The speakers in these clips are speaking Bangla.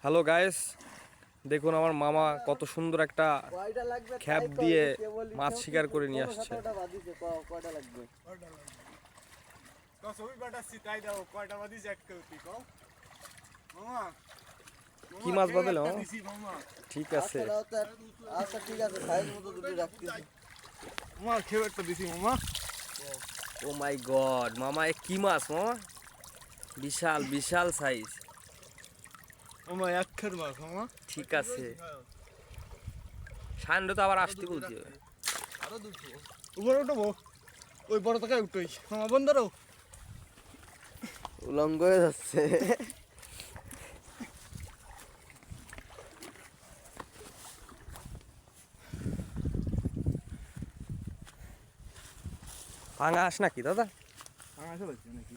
হ্যালো গাইস, দেখুন আমার মামা কত সুন্দর একটা খ্যাপ দিয়ে মাছ শিকার করে নিয়ে আসছে। কি মাছ বাদল? ঠিক আছে, আচ্ছা ঠিক আছে, সাইজ মতো দুটো রাখতেছি। মামা খেবারটা দিছি মামা। ও মাই গড মামা, এ কি মাছ মামা? বিশাল বিশাল সাইজ। মামা এক খের মাছ মামা। ঠিক আছে, সান্ডে তো আবার আসতে বলছি। আরো দুটো উপরে উঠবো, ওই বড় টাকায় উঠোই মামা। বন্ধুরও উলঙ্গ হয়ে যাচ্ছে। পাঙাশ নাকি দাদা? আসা লাগছে নাকি?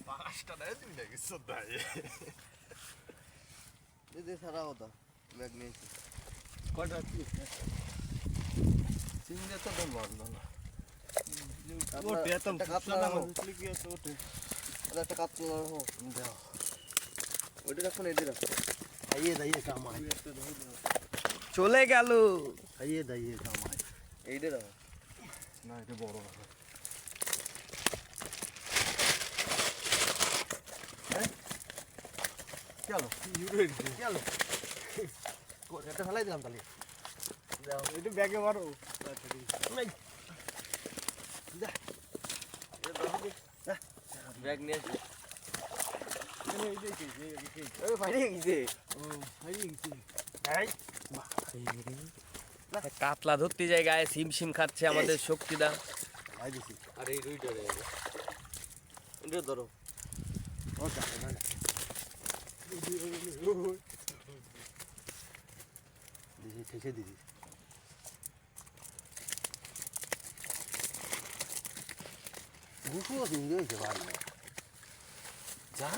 পাঁচটা দেয় তুমি নাকি সদাই? দিদি সারা হতো ব্যাগ নিয়েছি। কয়টা চিংড়ি তো দম বন্ধ না। ওঠে এত সাদা মাছ কি আছে ওঠে। একটা কাতলা হোক দাও, ওইটা রাখুন, এটি রাখুন। খাইয়ে দাইয়ে কামাই, চলে গেল। খাইয়ে দাইয়ে কামাই, এইটা রাখো না, এটা বড় না। চলো ইউরে চলো, একটা ফেলাই দিলাম তাহলে। এটা ব্যাগে মারো। ব্যাগ নিয়ে আসি। এইটাই ফাইনে গেছে। কাতলা ধরতে যায় গায়ে সিম সিম খাচ্ছে আমাদের শক্তিদা। ভাই দিছি। আর এই রুইটা রে, এটা ধরো। ও চাপে না, দিছি ঠেসে দিছি। গুছুও চিংড়ি হয়েছে ভাই। যা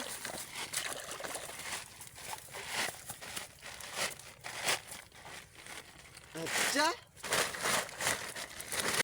আচ্ছা